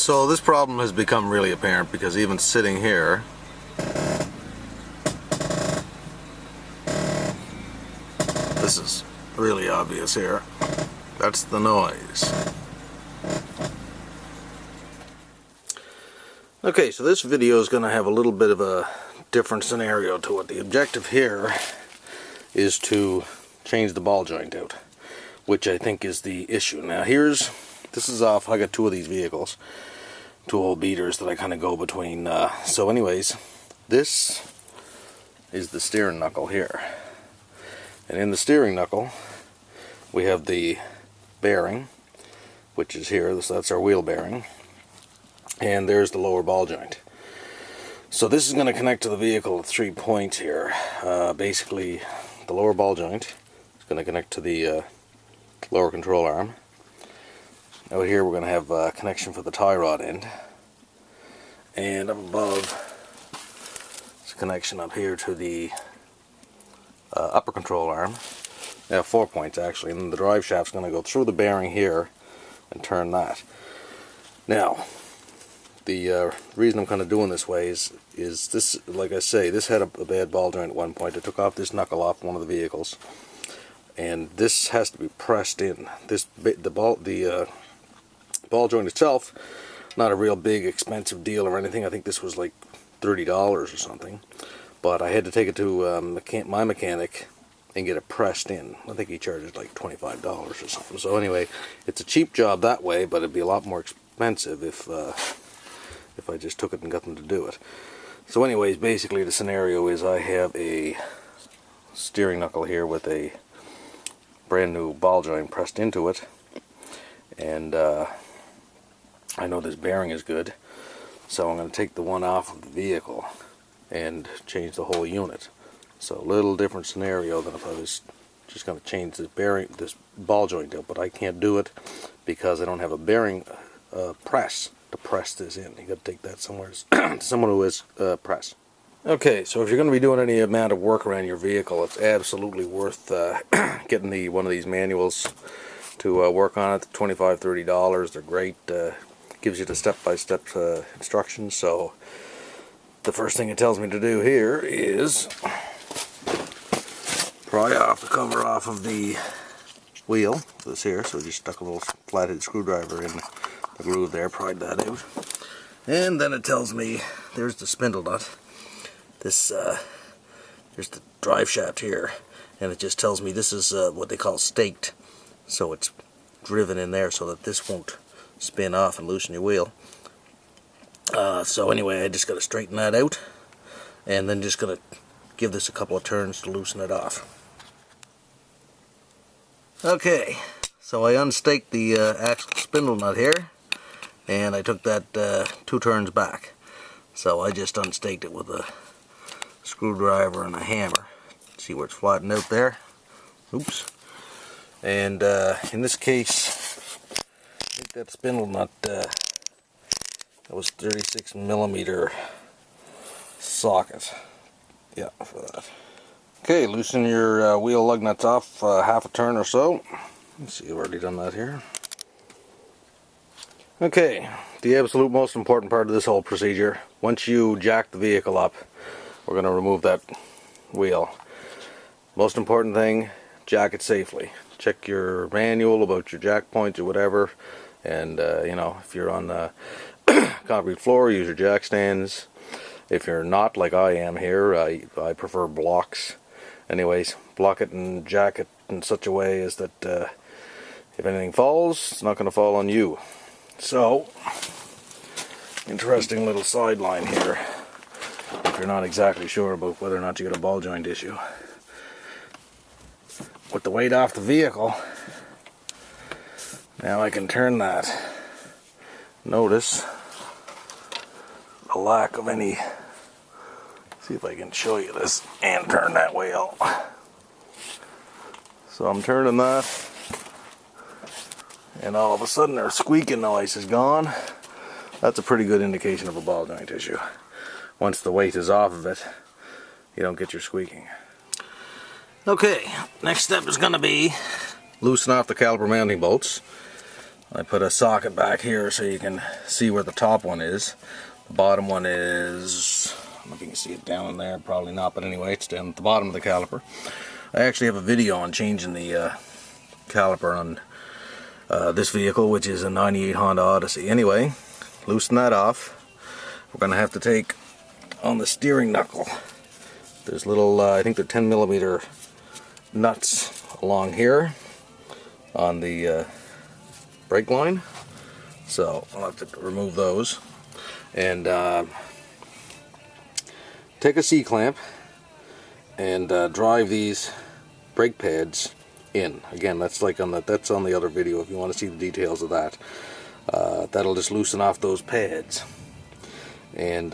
So this problem has become really apparent because even sitting here, this is really obvious here. That's the noise. Okay, so this video is going to have a little bit of a different scenario to it. The objective here is to change the ball joint out, which I think is the issue. Now this is off. I got two of these vehicles, two old beaters that I kind of go between. So anyways, this is the steering knuckle here. And in the steering knuckle, we have the bearing, which is here. That's our wheel bearing. And there's the lower ball joint. So this is going to connect to the vehicle at 3 points here. Basically, the lower ball joint is going to connect to the lower control arm. Out here we're going to have a connection for the tie rod end. And up above, it's a connection up here to the upper control arm. They have 4 points actually, and the drive shaft's going to go through the bearing here and turn that. Now, the reason I'm kind of doing this way is this, like I say, this had a bad ball joint at one point. I took off this knuckle off one of the vehicles, and this has to be pressed in. The ball joint itself, not a real big expensive deal or anything. I think this was like $30 or something, but I had to take it to my mechanic and get it pressed in. I think he charges like $25 or something. So anyway, it's a cheap job that way, but it'd be a lot more expensive if I just took it and got them to do it. So anyways, basically the scenario is I have a steering knuckle here with a brand new ball joint pressed into it, and I know this bearing is good, so I'm going to take the one off of the vehicle and change the whole unit. So a little different scenario than if I was just going to change this ball joint out, but I can't do it because I don't have a bearing press to press this in. You got to take that somewhere to someone who has press. Okay, so if you're going to be doing any amount of work around your vehicle, it's absolutely worth getting one of these manuals to work on it. $25, $30. They're great. Gives you the step-by-step instructions. So the first thing it tells me to do here is pry off the cover off of the wheel, this here. So just stuck a little flathead screwdriver in the groove there, pried that out. And then it tells me there's the spindle nut. There's the drive shaft here, and it just tells me this is what they call staked. So it's driven in there so that this won't spin off and loosen your wheel. So anyway, I just got to straighten that out, and then just going to give this a couple of turns to loosen it off. Okay, so I unstaked the actual spindle nut here, and I took that 2 turns back. So I just unstaked it with a screwdriver and a hammer. See where it's flattened out there? Oops. And in this case, I think that spindle nut, that was 36mm socket. Yeah, for that. Okay, loosen your wheel lug nuts off half a turn or so. Let's see, I've already done that here. Okay, the absolute most important part of this whole procedure, once you jack the vehicle up, we're going to remove that wheel. Most important thing, jack it safely. Check your manual about your jack points or whatever, and you know, if you're on concrete floor, use your jack stands. If you're not, like I am here, I prefer blocks. Anyways, block it and jack it in such a way as that if anything falls, it's not going to fall on you. So, interesting little sideline here, if you're not exactly sure about whether or not you got a ball joint issue. With the weight off the vehicle, now I can turn that. Notice the lack of any, see if I can show you this, and turn that wheel. So I'm turning that, and all of a sudden our squeaking noise is gone. That's a pretty good indication of a ball joint issue. Once the weight is off of it, you don't get your squeaking. Okay, next step is going to be loosen off the caliper mounting bolts. I put a socket back here so you can see where the top one is. The bottom one is, I don't know if you can see it down in there, probably not, but anyway, it's down at the bottom of the caliper. I actually have a video on changing the caliper on this vehicle, which is a 98 Honda Odyssey. Anyway, loosen that off. We're going to have to take on the steering knuckle. There's little, I think they're 10mm nuts along here on the brake line, so I'll have to remove those and take a C-clamp and drive these brake pads in. Again, that's like on that's on the other video if you want to see the details of that. That'll just loosen off those pads, and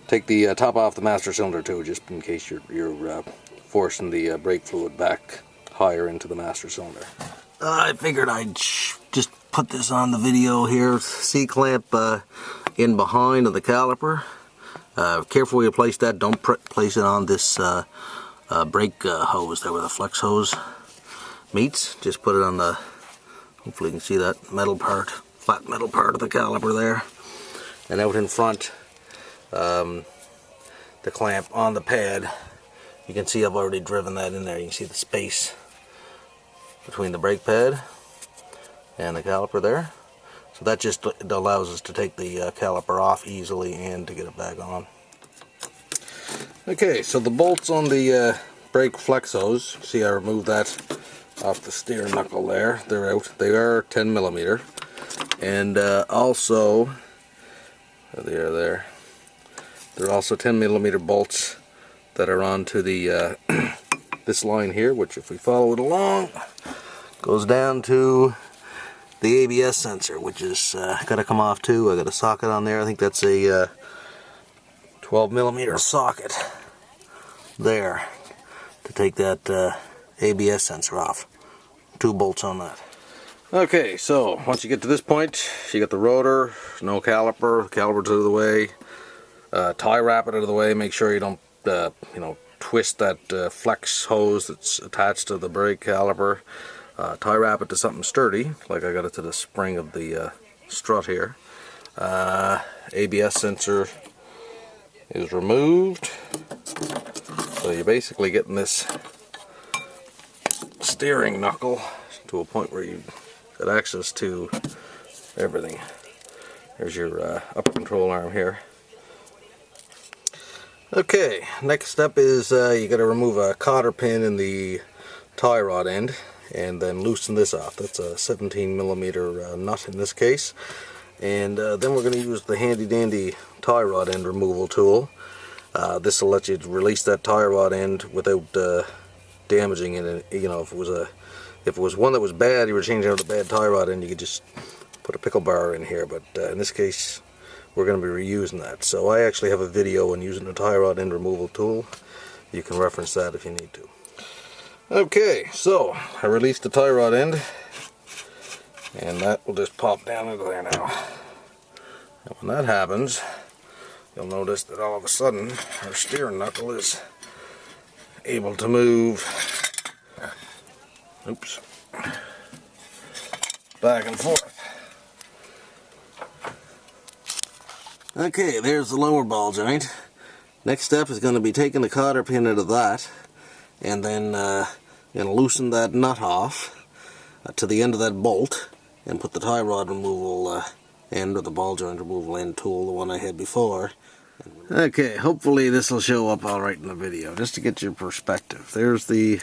take the top off the master cylinder too, just in case you're forcing the brake fluid back higher into the master cylinder. I figured I'd just put this on the video here. C-clamp in behind of the caliper. Careful where you place that. Don't place it on this brake hose there where the flex hose meets. Just put it on the, hopefully you can see that metal part, flat metal part of the caliper there. And out in front, the clamp on the pad, you can see I've already driven that in there. You can see the space between the brake pad and the caliper there. So that just allows us to take the caliper off easily and to get it back on. Okay, so the bolts on the brake flex hose, see I removed that off the steering knuckle there. They're out. They are 10mm. And also, they are there. They're also 10mm bolts that are onto the this line here, which if we follow it along, goes down to the ABS sensor, which is got to come off too. I got a socket on there. I think that's a 12mm socket there to take that ABS sensor off. 2 bolts on that. Okay, so once you get to this point, you got the rotor, no caliper, caliper's out of the way, tie wrap it out of the way. Make sure you don't you know, twist that flex hose that's attached to the brake caliper. Tie wrap it to something sturdy, like I got it to the spring of the strut here. ABS sensor is removed, so you're basically getting this steering knuckle to a point where you got access to everything. There's your upper control arm here. Okay, next step is you got to remove a cotter pin in the tie rod end and then loosen this off. That's a 17mm nut in this case. And then we're going to use the handy dandy tie rod end removal tool. This will let you release that tie rod end without damaging it. You know, if it was one that was bad, you were changing out a bad tie rod end, you could just put a pickle bar in here. But in this case, we're going to be reusing that. So I actually have a video on using the tie rod end removal tool. You can reference that if you need to. Okay, so I released the tie rod end, and that will just pop down into there now. And when that happens, you'll notice that all of a sudden our steering knuckle is able to move, oops, back and forth. Okay, there's the lower ball joint. Next step is going to be taking the cotter pin out of that, and then going to loosen that nut off to the end of that bolt, and put the tie rod removal end, or the ball joint removal end tool, the one I had before. Okay, hopefully this will show up alright in the video, just to get your perspective. There's the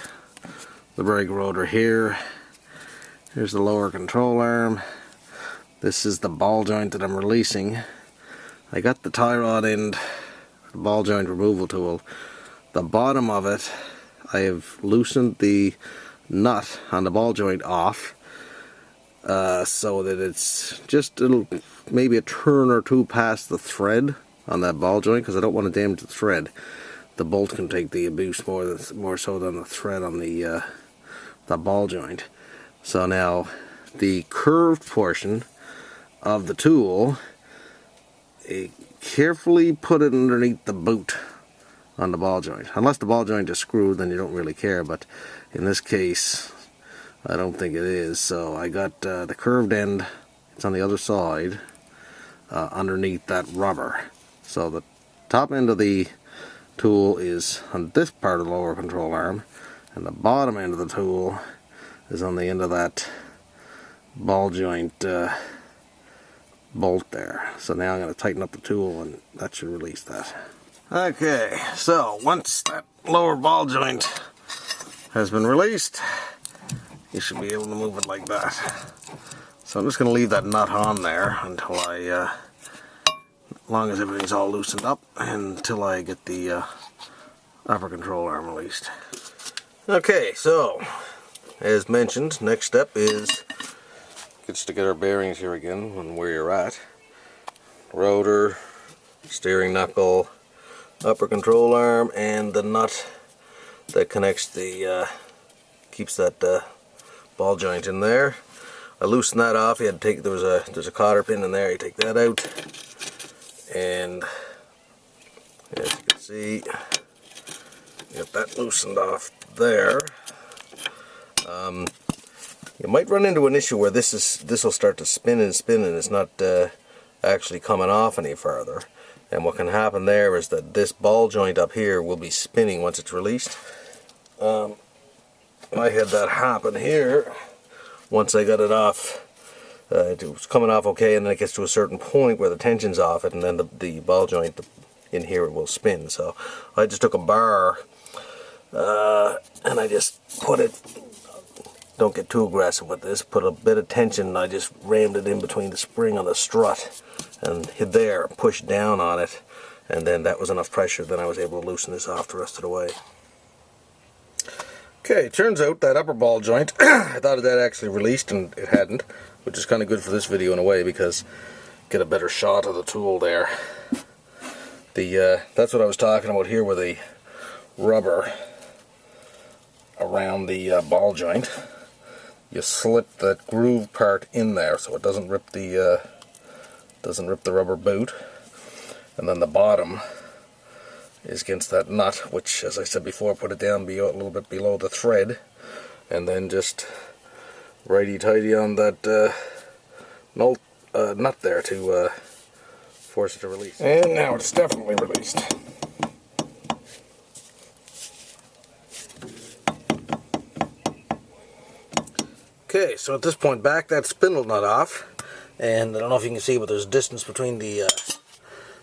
brake rotor here. Here's the lower control arm. This is the ball joint that I'm releasing. I got the tie rod end, the ball joint removal tool. The bottom of it, I have loosened the nut on the ball joint off, so that it's just maybe a turn or two past the thread on that ball joint, because I don't want to damage the thread. The bolt can take the abuse more so than the thread on the ball joint. So now the curved portion of the tool, carefully put it underneath the boot on the ball joint. Unless the ball joint is screwed, then you don't really care, but in this case I don't think it is. So I got the curved end, it's on the other side, underneath that rubber. So the top end of the tool is on this part of the lower control arm, and the bottom end of the tool is on the end of that ball joint bolt there. So now I'm going to tighten up the tool, and that should release that. Okay, so once that lower ball joint has been released, you should be able to move it like that. So I'm just going to leave that nut on there until as long as everything's all loosened up, and until I get the upper control arm released. Okay, so as mentioned, next step is just to get our bearings here again on where you're at. Rotor, steering knuckle, upper control arm, and the nut that connects the keeps that ball joint in there. I loosened that off. You had to take there's a cotter pin in there. You take that out, and as you can see, get that loosened off there. You might run into an issue where this will start to spin and spin, and it's not actually coming off any further. And what can happen there is that this ball joint up here will be spinning once it's released. I had that happen here. Once I got it off, it was coming off okay, and then it gets to a certain point where the tension's off it, and then the ball joint in here will spin. So I just took a bar and I just put it, don't get too aggressive with this, put a bit of tension, and I just rammed it in between the spring on the strut and hit there, pushed down on it, and then that was enough pressure. Then I was able to loosen this off the rest of the way. Okay, turns out that upper ball joint, I thought it had actually released, and it hadn't, which is kind of good for this video in a way, because get a better shot of the tool there. That's what I was talking about here with the rubber around the ball joint. You slip that groove part in there so it doesn't rip the rubber boot, and then the bottom is against that nut, which, as I said before, put it down a little bit below the thread, and then just righty-tighty on that nut there to force it to release. And now it's definitely released. Okay, so at this point, back that spindle nut off, and I don't know if you can see, but there's a distance between the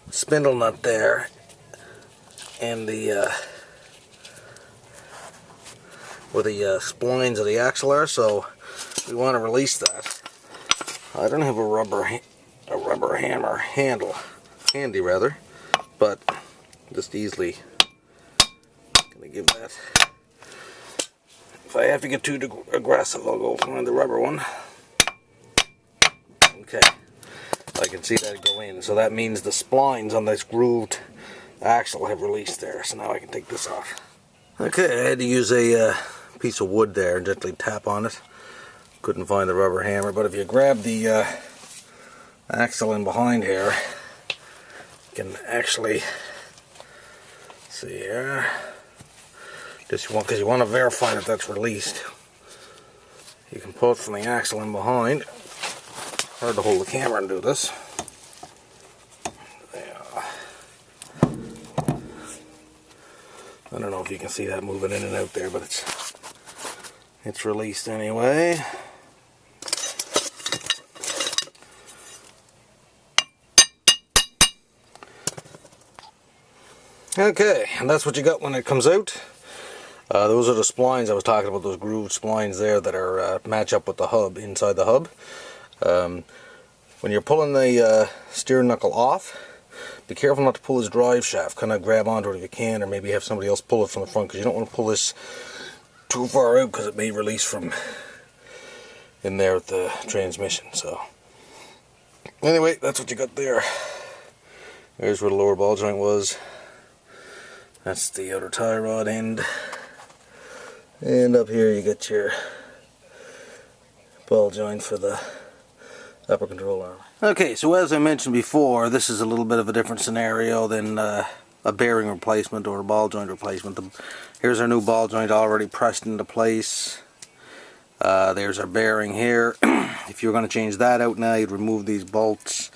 spindle nut there and the where the splines of the axle are, so we want to release that. I don't have a rubber hammer handle handy, rather, but just easily gonna give that. If I have to get too aggressive, I'll go find the rubber one. Okay, I can see that go in, so that means the splines on this grooved axle have released there, so now I can take this off. Okay, I had to use a piece of wood there and gently tap on it. Couldn't find the rubber hammer, but if you grab the axle in behind here, you can actually see here. Just because you want to verify that that's released. You can pull it from the axle in behind. Hard to hold the camera and do this. I don't know if you can see that moving in and out there, but it's released anyway. Okay, and that's what you got when it comes out. Those are the splines I was talking about, those grooved splines there that are match up with the hub, inside the hub. When you're pulling the steering knuckle off, be careful not to pull this drive shaft. Kind of grab onto it if you can, or maybe have somebody else pull it from the front, because you don't want to pull this too far out, because it may release from in there with the transmission. So anyway, that's what you got there. There's where the lower ball joint was. That's the outer tie rod end. And up here you get your ball joint for the upper control arm. Okay, so as I mentioned before, this is a little bit of a different scenario than a bearing replacement or a ball joint replacement. Here's our new ball joint already pressed into place. There's our bearing here. If you're going to change that out now, you'd remove these bolts.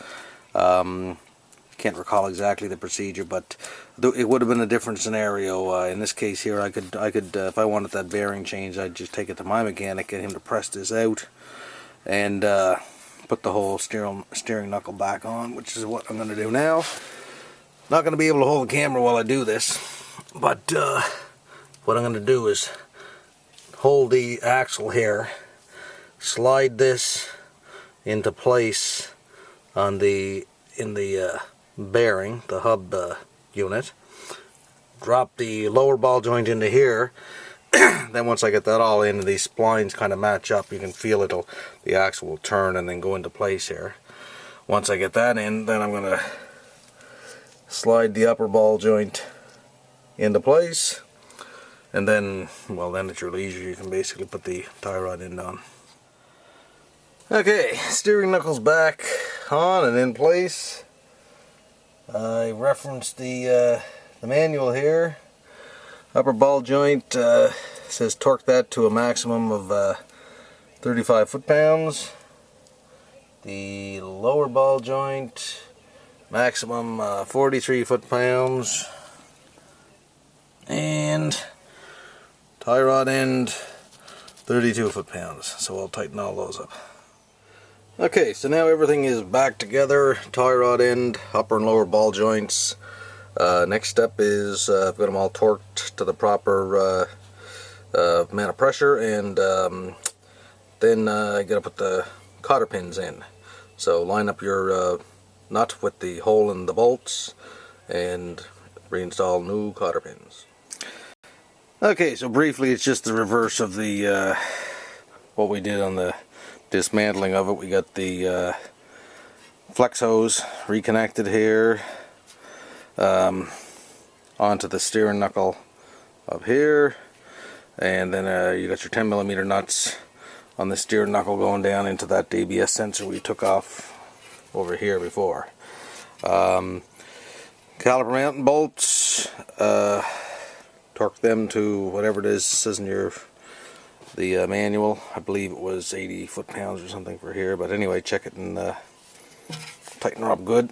Can't recall exactly the procedure, but it would have been a different scenario. In this case here, I could if I wanted that bearing changed, I'd just take it to my mechanic, get him to press this out, and put the whole steering knuckle back on, which is what I'm going to do now. Not going to be able to hold the camera while I do this, but what I'm going to do is hold the axle here, slide this into place on the bearing, the hub unit, drop the lower ball joint into here. Then once I get that all in and these splines kind of match up, you can feel the axle will turn and then go into place here. Once I get that in, then I'm going to slide the upper ball joint into place, and then, well, then at your leisure you can basically put the tie rod end on. Okay, steering knuckles back on and in place. I referenced the manual here. Upper ball joint says torque that to a maximum of 35 foot-pounds. The lower ball joint, maximum 43 foot-pounds. And tie rod end, 32 foot-pounds. So I'll tighten all those up. Okay, so now everything is back together. Tie rod end, upper and lower ball joints. Next step is I've got them all torqued to the proper amount of pressure, and then I got to put the cotter pins in. So line up your nut with the hole in the bolts and reinstall new cotter pins. Okay, so briefly, it's just the reverse of the what we did on the dismantling of it. We got the flex hose reconnected here onto the steering knuckle up here, and then you got your 10mm nuts on the steering knuckle going down into that ABS sensor we took off over here before. Caliper mounting bolts, torque them to whatever it is says in the manual. I believe it was 80 foot-pounds or something for here, but anyway, check it and tighten her up good.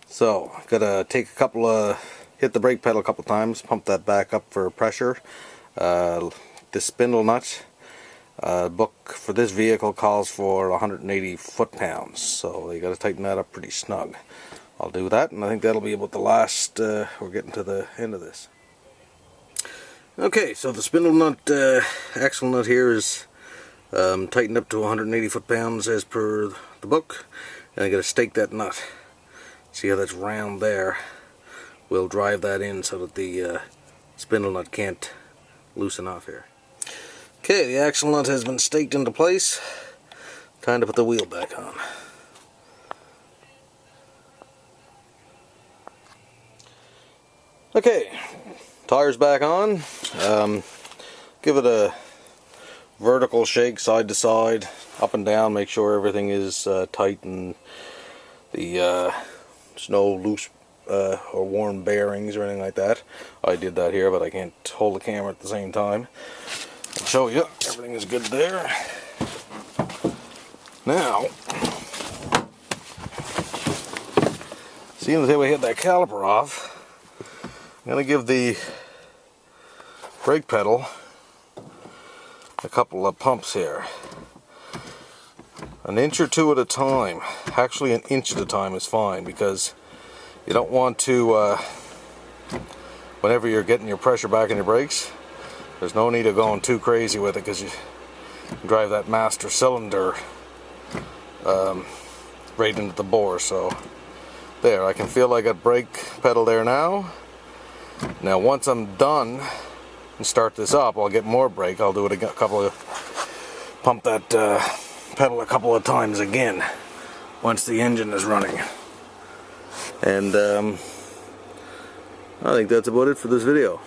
So gotta take hit the brake pedal a couple times, pump that back up for pressure. This spindle nut book for this vehicle calls for 180 foot-pounds, so you gotta tighten that up pretty snug. I'll do that, and I think that'll be about the last. We're getting to the end of this. Okay, so the spindle nut, axle nut here is tightened up to 180 foot-pounds as per the book, and I got to stake that nut. See how that's round there? We'll drive that in so that the spindle nut can't loosen off here. Okay, the axle nut has been staked into place. Time to put the wheel back on. Okay, tires back on. Give it a vertical shake side to side, up and down, make sure everything is tight and there's no loose or worn bearings or anything like that. I did that here, but I can't hold the camera at the same time. I'll show you, everything is good there. Now, seeing as we hit that caliper off, I'm going to give the brake pedal a couple of pumps here. An inch or two at a time. Actually, an inch at a time is fine, because you don't want to, whenever you're getting your pressure back in your brakes, there's no need of going too crazy with it, because you drive that master cylinder right into the bore. So there, I can feel I got brake pedal there now. Now once I'm done and start this up, I'll get more brake. I'll do it pump that pedal a couple of times again once the engine is running. And I think that's about it for this video.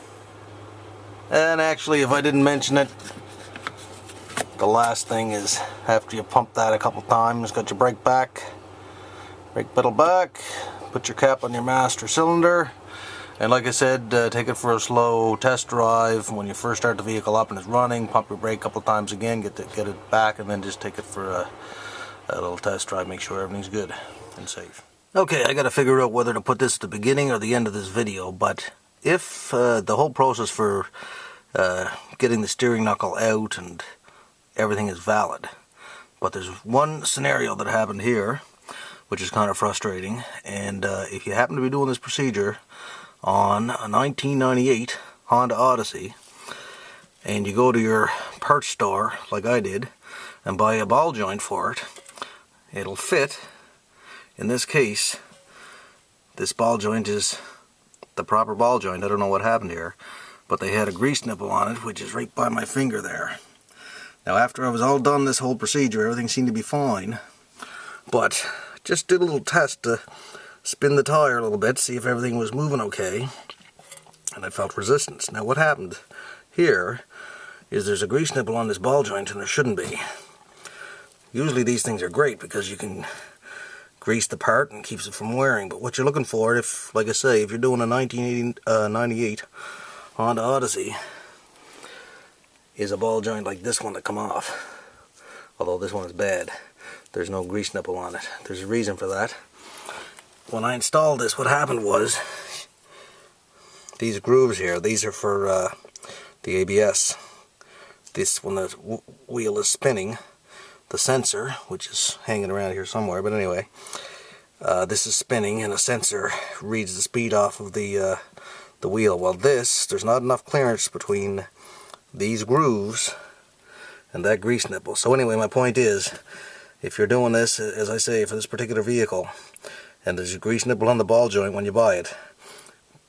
And actually, if I didn't mention it, the last thing is after you pump that a couple times, got your brake pedal back, put your cap on your master cylinder, And like I said, take it for a slow test drive. When you first start the vehicle up and it's running, pump your brake a couple times again, get it back, and then just take it for a little test drive. Make sure everything's good and safe. Okay, I got to figure out whether to put this at the beginning or the end of this video, but if the whole process for getting the steering knuckle out and everything is valid, but there's one scenario that happened here which is kind of frustrating, and if you happen to be doing this procedure on a 1998 Honda Odyssey and you go to your parts store like I did and buy a ball joint for it, it'll fit. In this case, this ball joint is the proper ball joint. I don't know what happened here, but they had a grease nipple on it, which is right by my finger there. Now after I was all done this whole procedure, everything seemed to be fine, but just did a little test to spin the tire a little bit, see if everything was moving okay, and I felt resistance. Now what happened here is there's a grease nipple on this ball joint and there shouldn't be. Usually these things are great because you can grease the part and keeps it from wearing, but what you're looking for, if, like I say, if you're doing a 1998 Honda Odyssey, is a ball joint like this one to come off. Although this one is bad. There's no grease nipple on it. There's a reason for that. When I installed this, what happened was, these grooves here, these are for the ABS. This, when the wheel is spinning, the sensor, which is hanging around here somewhere, but anyway, this is spinning and a sensor reads the speed off of the wheel. Well, there's not enough clearance between these grooves and that grease nipple. So anyway, my point is, if you're doing this, as I say, for this particular vehicle, and there's a grease nipple on the ball joint when you buy it,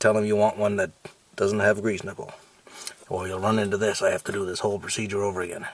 tell them you want one that doesn't have a grease nipple, or you'll run into this. I have to do this whole procedure over again.